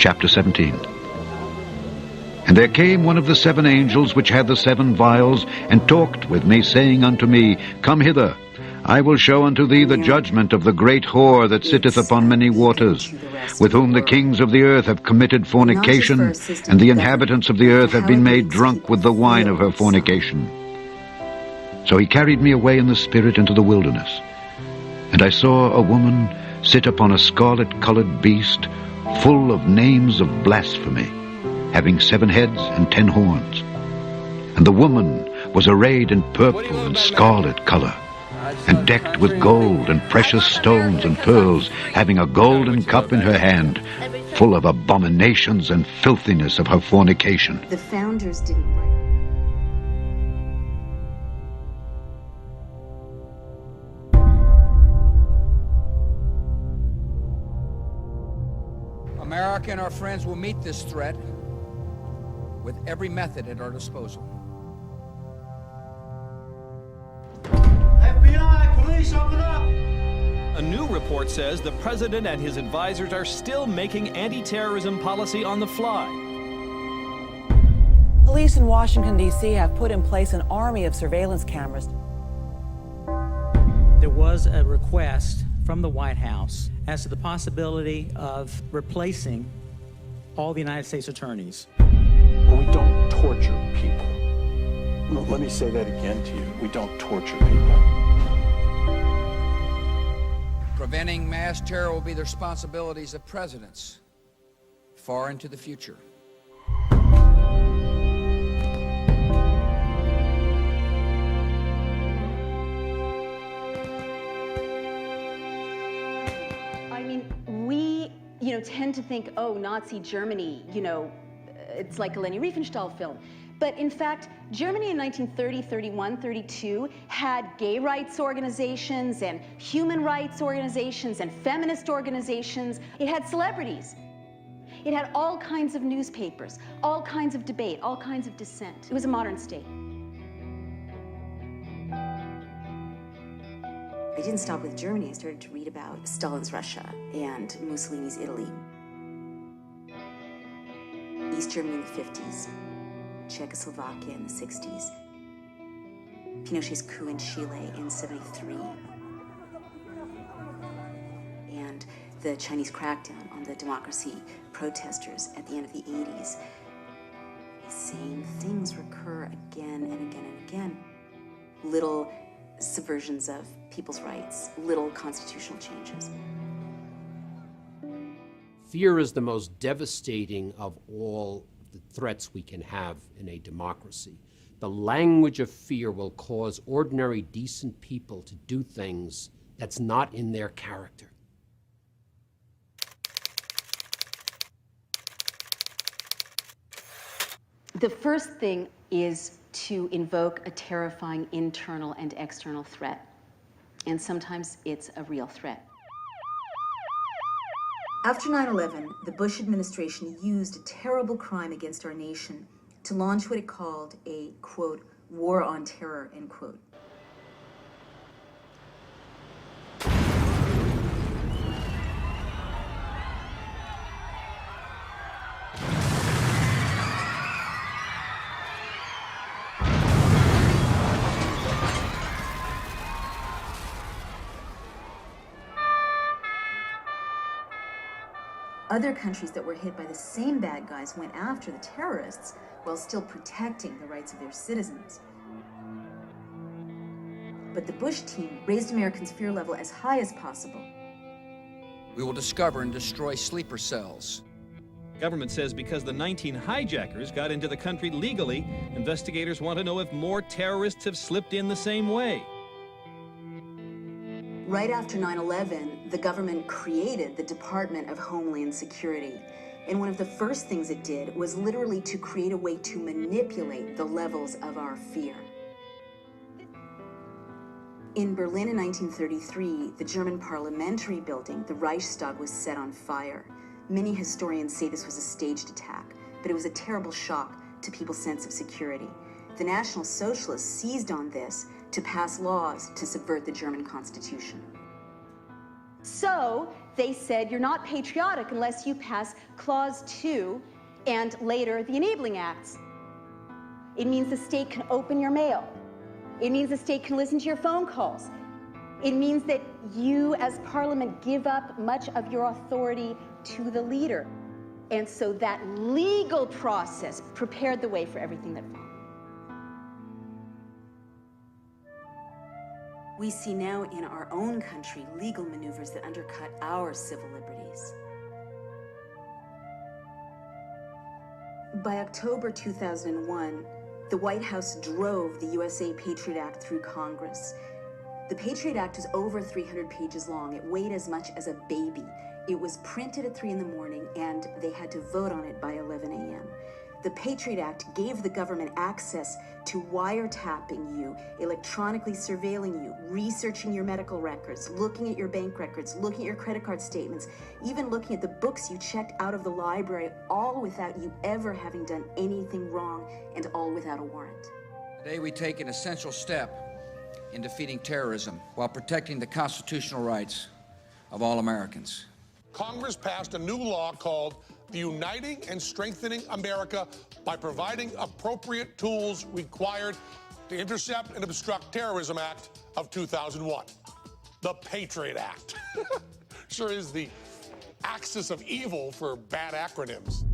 Chapter 17. And there came one of the 7 angels which had the 7 vials, and talked with me, saying unto me, Come hither, I will show unto thee the judgment of the great whore that sitteth upon many waters, with whom the kings of the earth have committed fornication, and the inhabitants of the earth have been made drunk with the wine of her fornication. So he carried me away in the spirit into the wilderness. And I saw a woman sit upon a scarlet-colored beast, full of names of blasphemy, having 7 heads and 10 horns. And the woman was arrayed in purple and scarlet color, and decked with gold and precious stones and pearls, having a golden cup in her hand, full of abominations and filthiness of her fornication. The founders didn't write. America and our friends will meet this threat with every method at our disposal. FBI, police, open up! A new report says the president and his advisors are still making anti-terrorism policy on the fly. Police in Washington, D.C. have put in place an army of surveillance cameras. There was a request from the White House as to the possibility of replacing all the United States attorneys. We don't torture people. Let me say that again to you. We don't torture people. Preventing mass terror will be the responsibilities of presidents far into the future. I mean, we, tend to think, oh, Nazi Germany, it's like a Leni Riefenstahl film. But in fact, Germany in 1930, 31, 32 had gay rights organizations and human rights organizations and feminist organizations. It had celebrities. It had all kinds of newspapers, all kinds of debate, all kinds of dissent. It was a modern state. I didn't stop with Germany. I started to read about Stalin's Russia and Mussolini's Italy. East Germany in the 50s, Czechoslovakia in the 60s, Pinochet's coup in Chile in 73, and the Chinese crackdown on the democracy protesters at the end of the 80s. The same things recur again and again and again. Little subversions of people's rights, little constitutional changes. Fear is the most devastating of all the threats we can have in a democracy. The language of fear will cause ordinary, decent people to do things that's not in their character. The first thing is to invoke a terrifying internal and external threat. And sometimes it's a real threat. After 9/11, the Bush administration used a terrible crime against our nation to launch what it called a, quote, war on terror, end quote. Other countries that were hit by the same bad guys went after the terrorists while still protecting the rights of their citizens. But the Bush team raised Americans' fear level as high as possible. We will discover and destroy sleeper cells. Government says because the 19 hijackers got into the country legally, investigators want to know if more terrorists have slipped in the same way. Right after 9/11, the government created the Department of Homeland Security. And one of the first things it did was literally to create a way to manipulate the levels of our fear. In Berlin in 1933, the German parliamentary building, the Reichstag, was set on fire. Many historians say this was a staged attack, but it was a terrible shock to people's sense of security. The National Socialists seized on this to pass laws to subvert the German Constitution. So, They said you're not patriotic unless you pass Clause 2 and later the Enabling Acts. It means the state can open your mail. It means the state can listen to your phone calls. It means that you as Parliament give up much of your authority to the leader. And so that legal process prepared the way for everything that followed. We see now in our own country legal maneuvers that undercut our civil liberties. By October 2001, the White House drove the USA Patriot Act through Congress. The Patriot Act is over 300 pages long. It weighed as much as a baby. It was printed at 3 in the morning, and they had to vote on it by 11 a.m. The Patriot Act gave the government access to wiretapping you, electronically surveilling you, researching your medical records, looking at your bank records, looking at your credit card statements, even looking at the books you checked out of the library, all without you ever having done anything wrong, and all without a warrant. Today we take an essential step in defeating terrorism while protecting the constitutional rights of all Americans. Congress passed a new law called the Uniting and Strengthening America by Providing Appropriate Tools Required to Intercept and Obstruct Terrorism Act of 2001. The Patriot Act. Sure is the axis of evil for bad acronyms.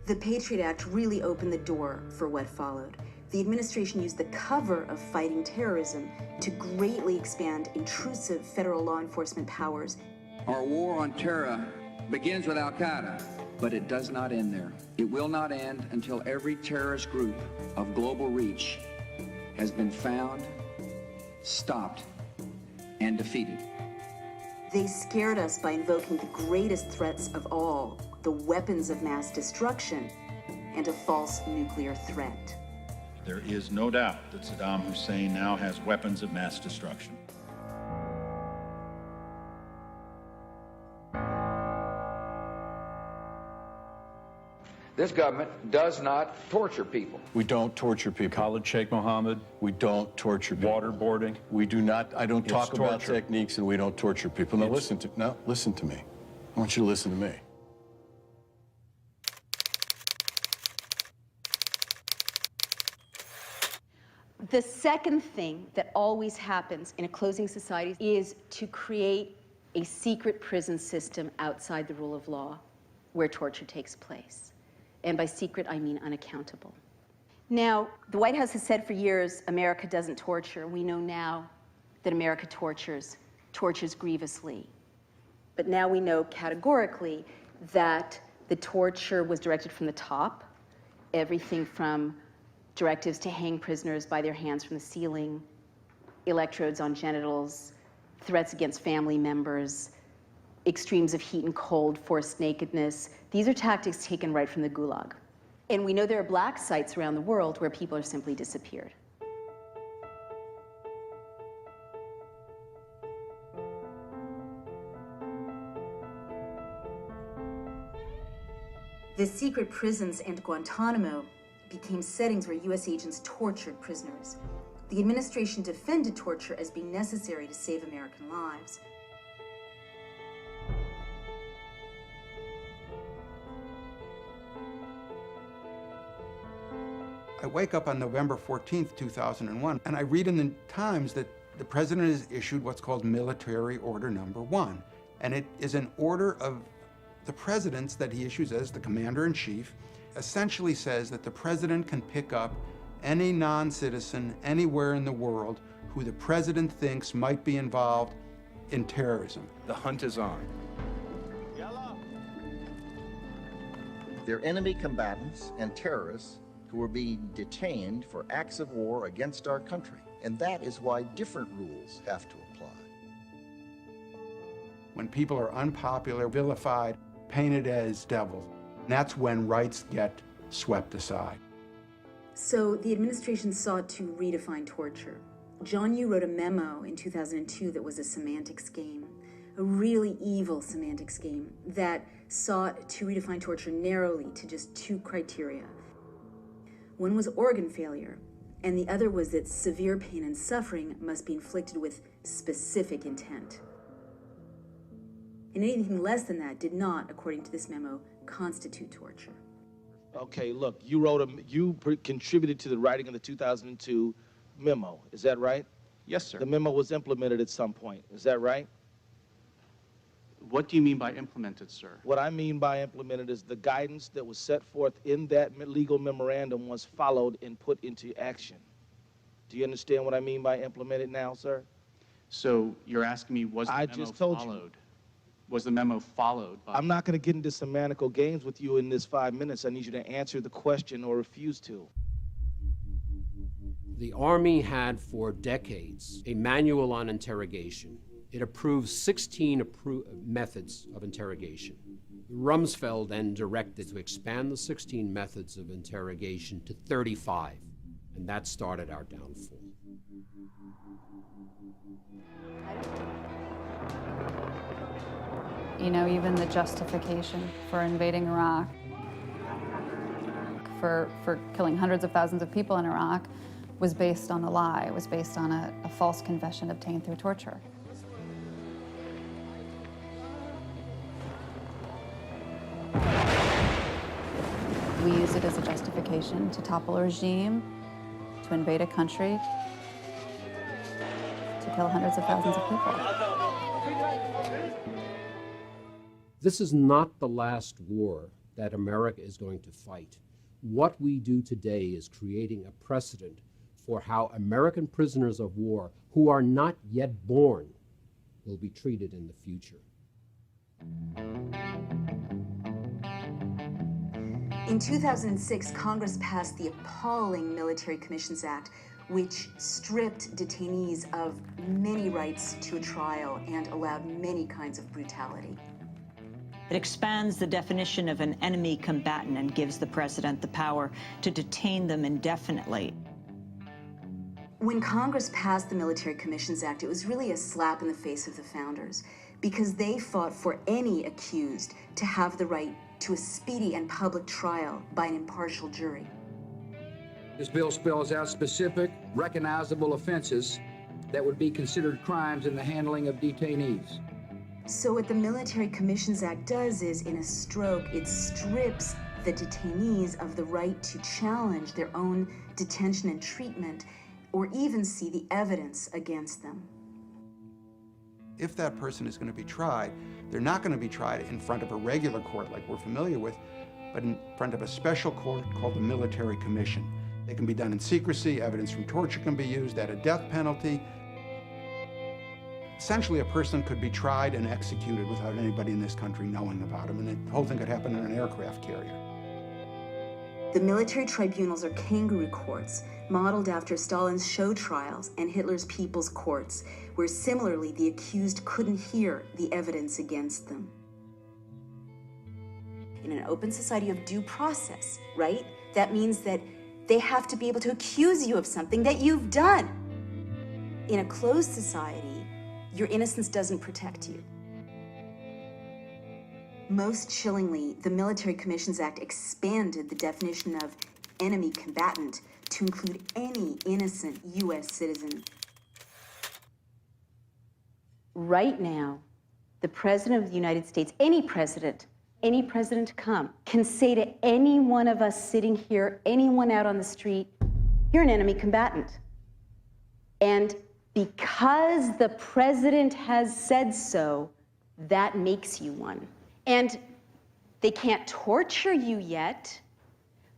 The Patriot Act really opened the door for what followed. The administration used the cover of fighting terrorism to greatly expand intrusive federal law enforcement powers. Our war on terror begins with Al-Qaeda, but it does not end there. It will not end until every terrorist group of global reach has been found, stopped, and defeated. They scared us by invoking the greatest threats of all, the weapons of mass destruction, and a false nuclear threat. There is no doubt that Saddam Hussein now has weapons of mass destruction. This government does not torture people. We don't torture people. Khalid Sheikh Mohammed, We don't torture people. waterboarding. We do not, I don't It's talk about torture. techniques, and we don't torture people. Now listen to me. I want you to listen to me. The second thing that always happens in a closing society is to create a secret prison system outside the rule of law where torture takes place. And by secret, I mean unaccountable. Now, the White House has said for years, America doesn't torture. We know now that America tortures grievously. But now we know categorically that the torture was directed from the top, everything from directives to hang prisoners by their hands from the ceiling, electrodes on genitals, threats against family members, extremes of heat and cold, forced nakedness. These are tactics taken right from the Gulag. And we know there are black sites around the world where people are simply disappeared. The secret prisons and Guantanamo became settings where U.S. agents tortured prisoners. The administration defended torture as being necessary to save American lives. I wake up on November 14th, 2001, and I read in the Times that the president has issued what's called Military Order Number 1. And it is an order of the president's that he issues as the commander-in-chief, essentially says that the president can pick up any non-citizen anywhere in the world who the president thinks might be involved in terrorism. The hunt is on. They're enemy combatants and terrorists who are being detained for acts of war against our country. And that is why different rules have to apply. When people are unpopular, vilified, painted as devils, that's when rights get swept aside. So the administration sought to redefine torture. John Yoo wrote a memo in 2002 that was a semantics game, a really evil semantics game that sought to redefine torture narrowly to just 2 criteria. One was organ failure, and the other was that severe pain and suffering must be inflicted with specific intent. And anything less than that did not, according to this memo, constitute torture. Okay, look, you contributed to the writing of the 2002 memo. Is that right? Yes, sir. The memo was implemented at some point. Is that right? What do you mean by implemented, sir? What I mean by implemented is the guidance that was set forth in that legal memorandum was followed and put into action. Do you understand what I mean by implemented now, sir? So you're asking me, was the memo just told followed? Was the memo followed by... I'm not going to get into semantical games with you in this 5 minutes. I need you to answer the question or refuse to. The Army had for decades a manual on interrogation. It approved 16 methods of interrogation. Rumsfeld then directed to expand the 16 methods of interrogation to 35, and that started our downfall. You know, even the justification for invading Iraq, for killing hundreds of thousands of people in Iraq, was based on a lie. It was based on a false confession obtained through torture. We use it as a justification to topple a regime, to invade a country, to kill hundreds of thousands of people. This is not the last war that America is going to fight. What we do today is creating a precedent for how American prisoners of war who are not yet born will be treated in the future. In 2006, Congress passed the appalling Military Commissions Act, which stripped detainees of many rights to a trial and allowed many kinds of brutality. It expands the definition of an enemy combatant and gives the president the power to detain them indefinitely. When Congress passed the Military Commissions Act, it was really a slap in the face of the founders, because they fought for any accused to have the right to a speedy and public trial by an impartial jury. This bill spells out specific, recognizable offenses that would be considered crimes in the handling of detainees. So what the Military Commissions Act does is, in a stroke, it strips the detainees of the right to challenge their own detention and treatment, or even see the evidence against them. If that person is going to be tried, they're not going to be tried in front of a regular court like we're familiar with, but in front of a special court called the Military Commission. They can be done in secrecy, evidence from torture can be used at a death penalty. Essentially, a person could be tried and executed without anybody in this country knowing about him, and the whole thing could happen in an aircraft carrier. The military tribunals are kangaroo courts, modeled after Stalin's show trials and Hitler's people's courts, where similarly the accused couldn't hear the evidence against them. In an open society of due process, right? That means that they have to be able to accuse you of something that you've done. In a closed society, your innocence doesn't protect you. Most chillingly, the Military Commissions Act expanded the definition of enemy combatant to include any innocent U.S. citizen. Right now, the President of the United States, any president to come, can say to any one of us sitting here, anyone out on the street, you're an enemy combatant. And because the president has said so, that makes you one. And they can't torture you yet,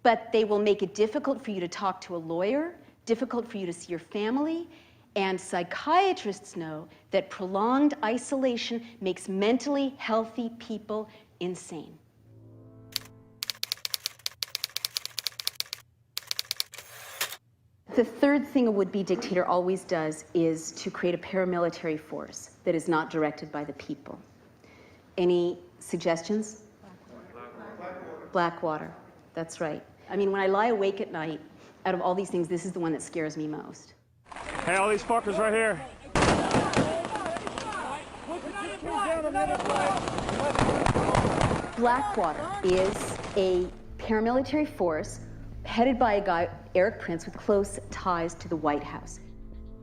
but they will make it difficult for you to talk to a lawyer, difficult for you to see your family, and psychiatrists know that prolonged isolation makes mentally healthy people insane. The third thing a would-be dictator always does is to create a paramilitary force that is not directed by the people. Any suggestions? Blackwater. That's right. I mean, when I lie awake at night, out of all these things, this is the one that scares me most. Hey, all these fuckers right here. Blackwater is a paramilitary force headed by a guy, Eric Prince, with close ties to the White House.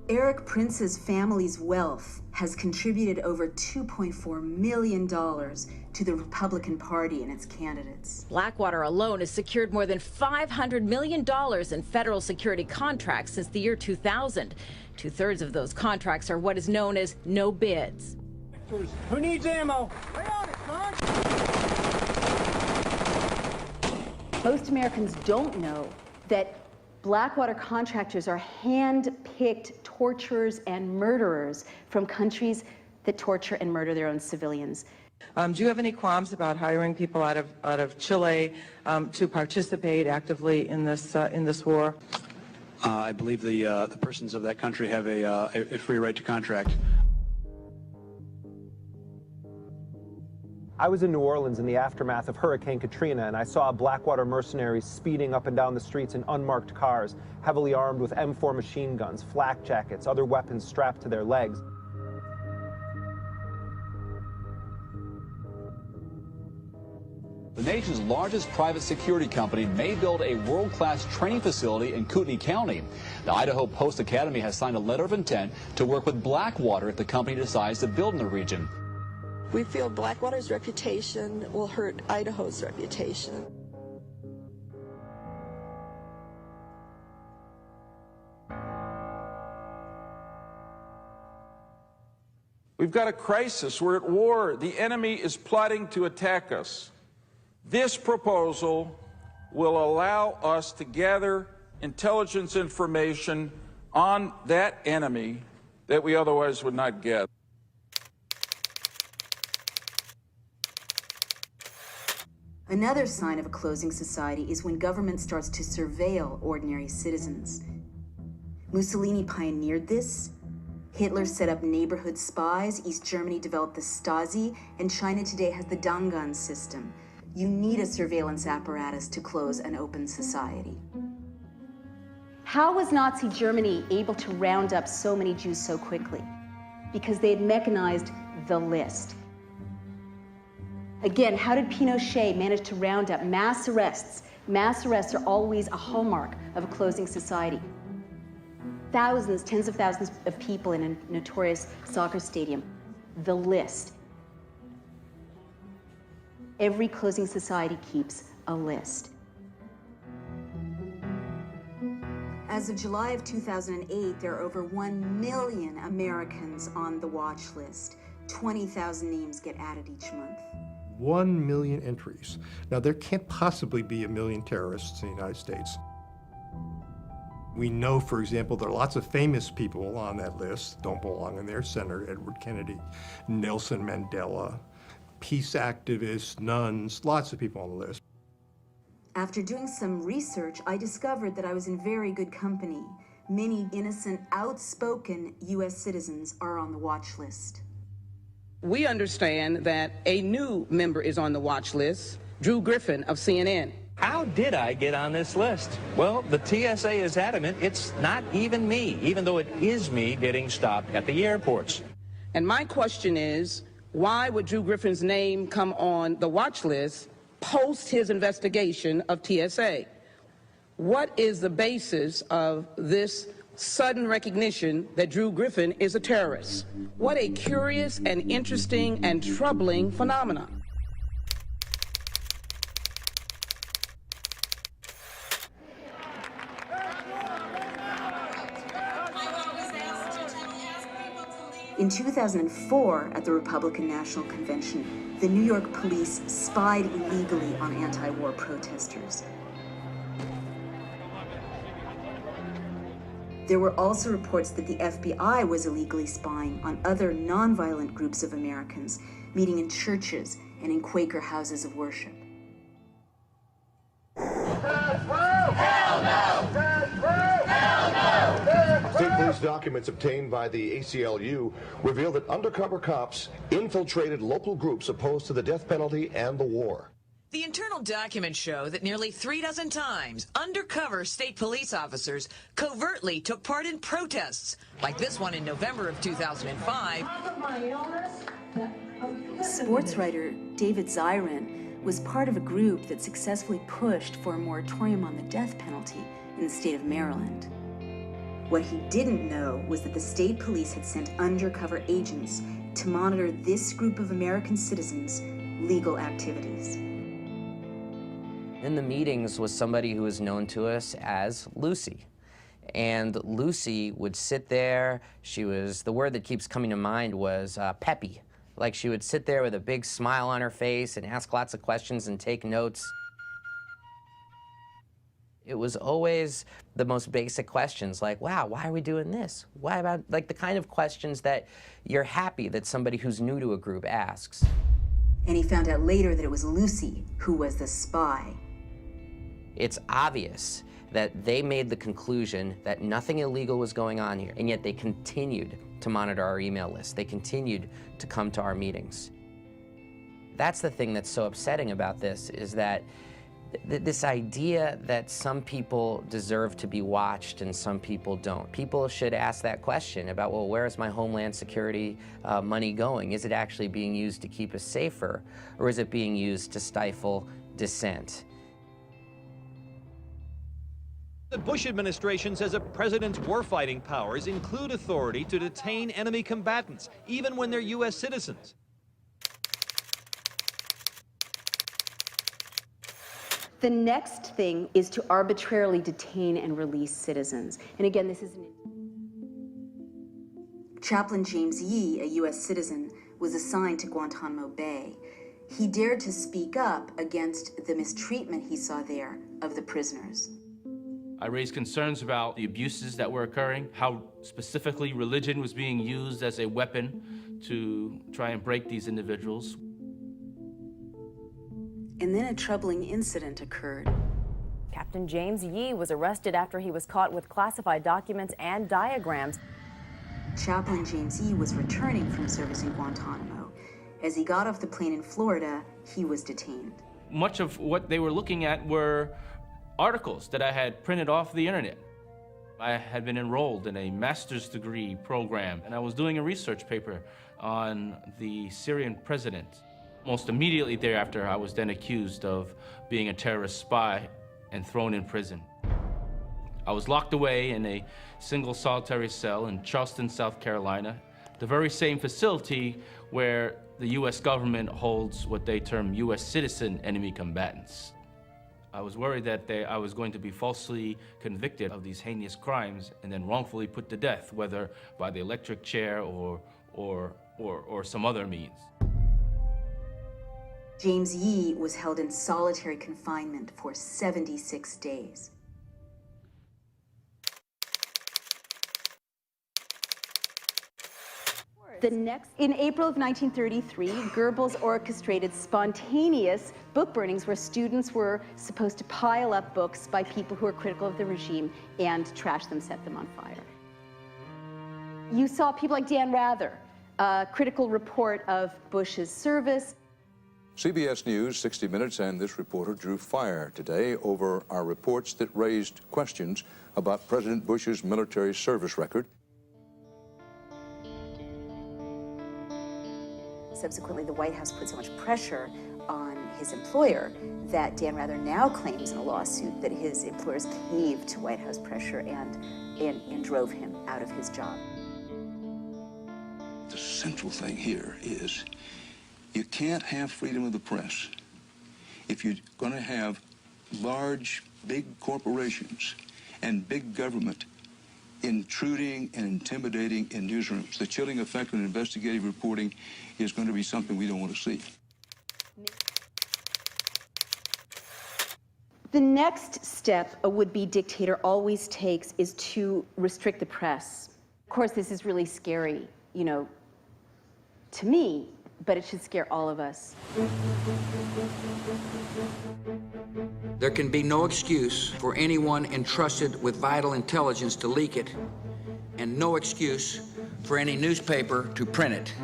Eric Prince's family's wealth has contributed over $2.4 million to the Republican Party and its candidates. Blackwater alone has secured more than $500 million in federal security contracts since the year 2000. Two-thirds of those contracts are what is known as no bids. Who needs ammo? Most Americans don't know that Blackwater contractors are hand-picked torturers and murderers from countries that torture and murder their own civilians. Do you have any qualms about hiring people out of Chile to participate actively in this war? I believe the persons of that country have a free right to contract. I was in New Orleans in the aftermath of Hurricane Katrina, and I saw Blackwater mercenaries speeding up and down the streets in unmarked cars, heavily armed with M4 machine guns, flak jackets, other weapons strapped to their legs. The nation's largest private security company may build a world-class training facility in Kootenai County. The Idaho Post Academy has signed a letter of intent to work with Blackwater if the company decides to build in the region. We feel Blackwater's reputation will hurt Idaho's reputation. We've got a crisis. We're at war. The enemy is plotting to attack us. This proposal will allow us to gather intelligence information on that enemy that we otherwise would not get. Another sign of a closing society is when government starts to surveil ordinary citizens. Mussolini pioneered this. Hitler set up neighborhood spies. East Germany developed the Stasi, and China today has the Dangan system. You need a surveillance apparatus to close an open society. How was Nazi Germany able to round up so many Jews so quickly? Because they had mechanized the list. Again, how did Pinochet manage to round up mass arrests? Mass arrests are always a hallmark of a closing society. Thousands, tens of thousands of people in a notorious soccer stadium. The list. Every closing society keeps a list. As of July of 2008, there are over 1 million Americans on the watch list. 20,000 names get added each month. 1 million entries. Now, there can't possibly be 1 million terrorists in the United States. We know, for example, there are lots of famous people on that list, don't belong in there. Senator Edward Kennedy, Nelson Mandela, peace activists, nuns, lots of people on the list. After doing some research, I discovered that I was in very good company. Many innocent, outspoken U.S. citizens are on the watch list. We understand that a new member is on the watch list, Drew Griffin of CNN. How did I get on this list? Well, the TSA is adamant it's not even me, even though it is me getting stopped at the airports. And my question is, why would Drew Griffin's name come on the watch list post his investigation of TSA? What is the basis of this sudden recognition that Drew Griffin is a terrorist? What a curious and interesting and troubling phenomenon. In 2004, at the Republican National Convention, the New York police spied illegally on anti-war protesters. There were also reports that the FBI was illegally spying on other nonviolent groups of Americans, meeting in churches and in Quaker houses of worship. State police documents obtained by the ACLU reveal that undercover cops infiltrated local groups opposed to the death penalty and the war. The internal documents show that nearly 36 times, undercover state police officers covertly took part in protests, like this one in November of 2005. Sports writer David Zirin was part of a group that successfully pushed for a moratorium on the death penalty in the state of Maryland. What he didn't know was that the state police had sent undercover agents to monitor this group of American citizens' legal activities. In the meetings was somebody who was known to us as Lucy. And Lucy would sit there, the word that keeps coming to mind was peppy. Like she would sit there with a big smile on her face and ask lots of questions and take notes. It was always the most basic questions like, wow, why are we doing this? Why about, like the kind of questions that you're happy that somebody who's new to a group asks. And he found out later that it was Lucy who was the spy. It's obvious that they made the conclusion that nothing illegal was going on here, and yet they continued to monitor our email list. They continued to come to our meetings. That's the thing that's so upsetting about this, is that this idea that some people deserve to be watched and some people don't. People should ask that question about, well, where is my Homeland Security money going? Is it actually being used to keep us safer, or is it being used to stifle dissent? The Bush administration says a president's warfighting powers include authority to detain enemy combatants, even when they're U.S. citizens. The next thing is to arbitrarily detain and release citizens. And again, this is Chaplain James Yee, a U.S. citizen, was assigned to Guantanamo Bay. He dared to speak up against the mistreatment he saw there of the prisoners. I raised concerns about the abuses that were occurring, how specifically religion was being used as a weapon to try and break these individuals. And then a troubling incident occurred. Captain James Yee was arrested after he was caught with classified documents and diagrams. Chaplain James Yee was returning from service in Guantanamo. As he got off the plane in Florida, he was detained. Much of what they were looking at were articles that I had printed off the internet. I had been enrolled in a master's degree program, and I was doing a research paper on the Syrian president. Most immediately thereafter, I was then accused of being a terrorist spy and thrown in prison. I was locked away in a single solitary cell in Charleston, South Carolina, the very same facility where the U.S. government holds what they term U.S. citizen enemy combatants. I was worried that I was going to be falsely convicted of these heinous crimes and then wrongfully put to death, whether by the electric chair or some other means. James Yee was held in solitary confinement for 76 days. In April of 1933, Goebbels orchestrated spontaneous book burnings where students were supposed to pile up books by people who were critical of the regime and trash them, set them on fire. You saw people like Dan Rather, a critical report of Bush's service. CBS News, 60 Minutes, and this reporter drew fire today over our reports that raised questions about President Bush's military service record. Subsequently, the White House put so much pressure on his employer that Dan Rather now claims in a lawsuit that his employers caved to White House pressure and drove him out of his job. The central thing here is you can't have freedom of the press if you're going to have large, big corporations and big government intruding and intimidating in newsrooms. The chilling effect on investigative reporting is going to be something we don't want to see. The next step a would-be dictator always takes is to restrict the press. Of course, this is really scary, you know, to me, but it should scare all of us. There can be no excuse for anyone entrusted with vital intelligence to leak it, and no excuse for any newspaper to print it.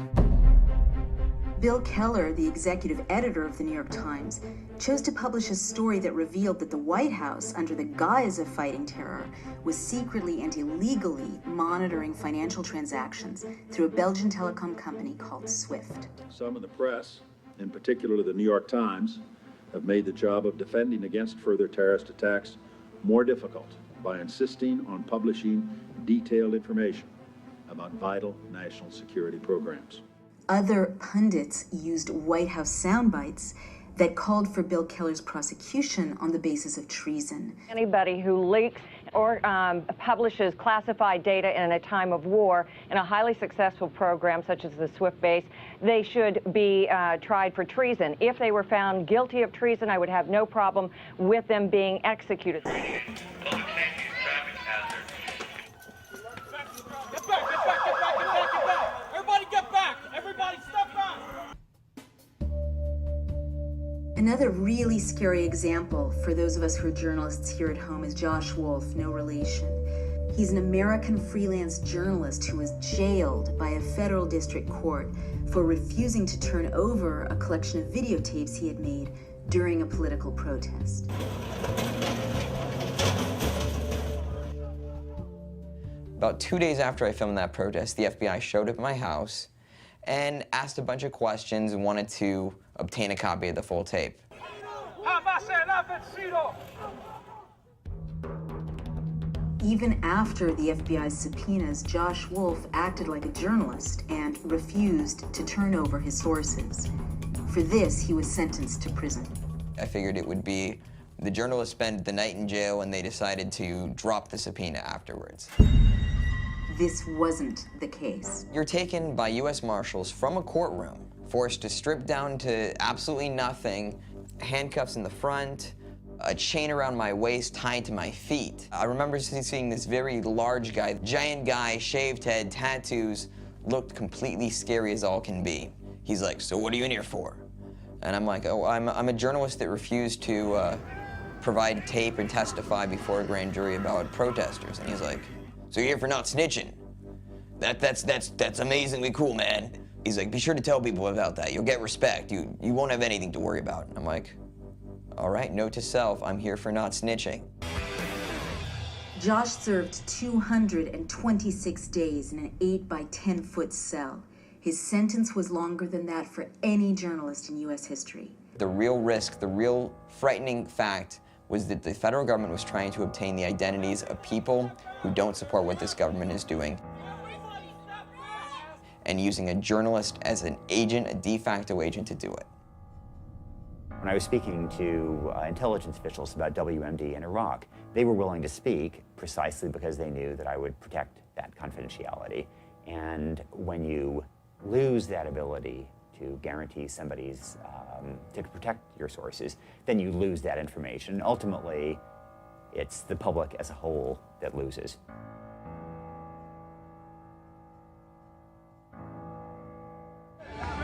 Bill Keller, the executive editor of the New York Times, chose to publish a story that revealed that the White House, under the guise of fighting terror, was secretly and illegally monitoring financial transactions through a Belgian telecom company called SWIFT. Some in the press, in particular the New York Times, have made the job of defending against further terrorist attacks more difficult by insisting on publishing detailed information about vital national security programs. Other pundits used White House sound bites that called for Bill Keller's prosecution on the basis of treason. Anybody who leaks or publishes classified data in a time of war in a highly successful program such as the SWIFT base, they should be tried for treason. If they were found guilty of treason, I would have no problem with them being executed. Another really scary example for those of us who are journalists here at home is Josh Wolf, no relation. He's an American freelance journalist who was jailed by a federal district court for refusing to turn over a collection of videotapes he had made during a political protest. About 2 days after I filmed that protest, the FBI showed up at my house and asked a bunch of questions and wanted to obtain a copy of the full tape. Even after the FBI's subpoenas, Josh Wolf acted like a journalist and refused to turn over his sources. For this, he was sentenced to prison. I figured it would be the journalists spend the night in jail and they decided to drop the subpoena afterwards. This wasn't the case. You're taken by U.S. Marshals from a courtroom, forced to strip down to absolutely nothing, handcuffs in the front, a chain around my waist tied to my feet. I remember seeing this very large guy, giant guy, shaved head, tattoos, looked completely scary as all can be. He's like, "So what are you in here for?" And I'm like, "Oh, I'm a journalist that refused to provide tape and testify before a grand jury about protesters." And he's like, "So you're here for not snitching? That's amazingly cool, man." He's like, "Be sure to tell people about that. You'll get respect. You won't have anything to worry about." And I'm like, "All right, note to self, I'm here for not snitching." Josh served 226 days in an 8 by 10 foot cell. His sentence was longer than that for any journalist in U.S. history. The real risk, the real frightening fact was that the federal government was trying to obtain the identities of people who don't support what this government is doing, and using a journalist as an agent, a de facto agent, to do it. When I was speaking to intelligence officials about WMD in Iraq, they were willing to speak precisely because they knew that I would protect that confidentiality. And when you lose that ability to guarantee somebody's, to protect your sources, then you lose that information. Ultimately, it's the public as a whole that loses.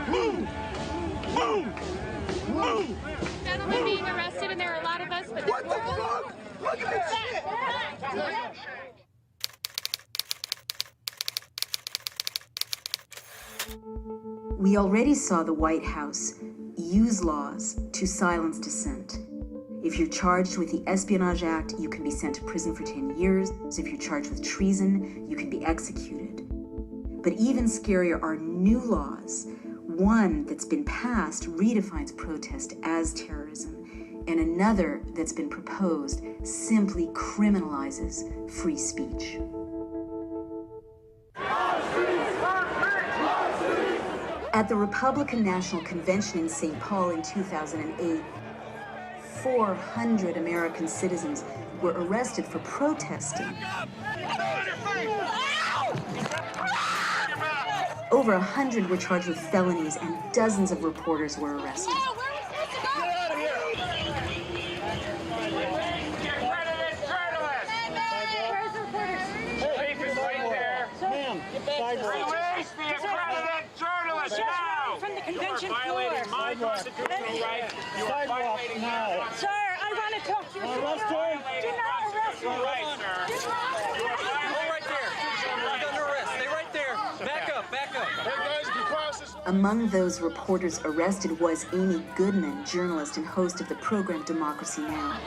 Move! Move! Move! Gentlemen being arrested, and there are a lot of us, but what the fuck? Look at this shit! We already saw the White House use laws to silence dissent. If you're charged with the Espionage Act, you can be sent to prison for 10 years. So if you're charged with treason, you can be executed. But even scarier are new laws. One that's been passed redefines protest as terrorism, and another that's been proposed simply criminalizes free speech. At the Republican National Convention in St. Paul in 2008, 400 American citizens were arrested for protesting. Over 100 were charged with felonies, and dozens of reporters were arrested. Release the accredited journalist now! From the convention floor. You are violating my constitutional right. You are violating now. Sir, I want to talk to you. Do not arrest me. Right, sir. Do not arrest me. Go right there. He's under arrest. Stay right there. Back up, back up. Hey guys, be quiet. Among those reporters arrested was Amy Goodman, journalist and host of the program Democracy Now!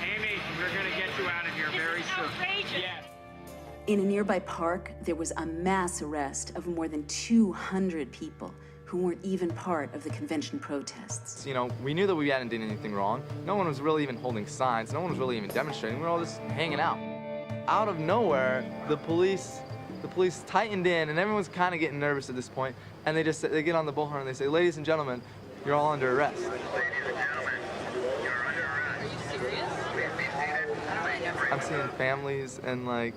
Amy, we're going to get you out of here very soon. Yes. In a nearby park, there was a mass arrest of more than 200 people who weren't even part of the convention protests. You know, we knew that we hadn't done anything wrong. No one was really even holding signs. No one was really even demonstrating. We were all just hanging out. out of nowhere, the police tightened in, and everyone's kind of getting nervous at this point, and they get on the bullhorn and they say, "Ladies and gentlemen, you're all under arrest." I'm seeing families and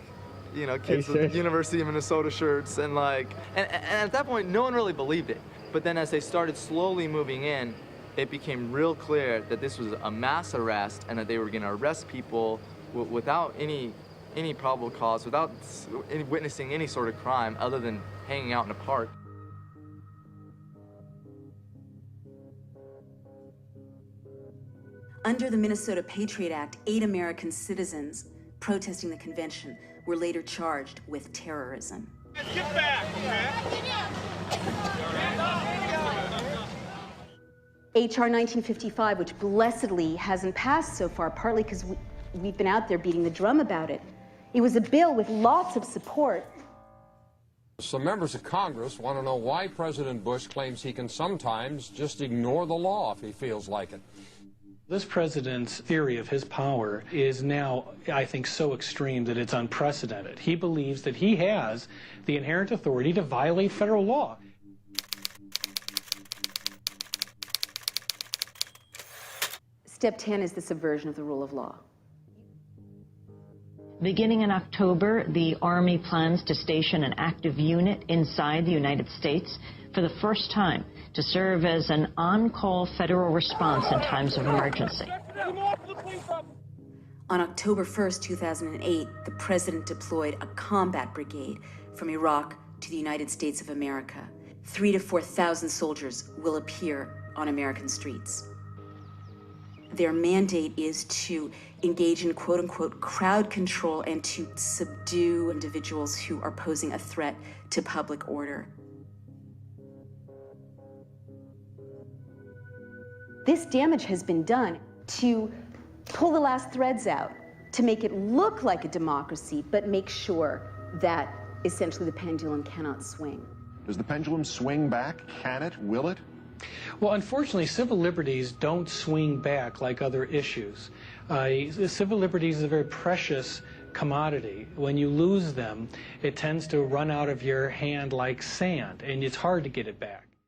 kids with University of Minnesota shirts and at that point no one really believed it. But then as they started slowly moving in, it became real clear that this was a mass arrest and that they were going to arrest people without any probable cause, without witnessing any sort of crime other than hanging out in a park. Under the Minnesota Patriot Act, 8 American citizens protesting the convention were later charged with terrorism. Get back, H.R. 1955, which blessedly hasn't passed so far, partly because we've been out there beating the drum about it. It was a bill with lots of support. Some members of Congress want to know why President Bush claims he can sometimes just ignore the law if he feels like it. This president's theory of his power is now, I think, so extreme that it's unprecedented. He believes that he has the inherent authority to violate federal law. Step 10 is the subversion of the rule of law. Beginning in October, the Army plans to station an active unit inside the United States for the first time to serve as an on-call federal response in times of emergency. On October 1st, 2008, the president deployed a combat brigade from Iraq to the United States of America. 3,000 to 4,000 soldiers will appear on American streets. Their mandate is to engage in quote-unquote crowd control and to subdue individuals who are posing a threat to public order. This damage has been done to pull the last threads out, to make it look like a democracy, but make sure that essentially the pendulum cannot swing. Does the pendulum swing back? Can it? Will it? Well, unfortunately, civil liberties don't swing back like other issues. Civil liberties is a very precious commodity. When you lose them, it tends to run out of your hand like sand, and it's hard to get it back.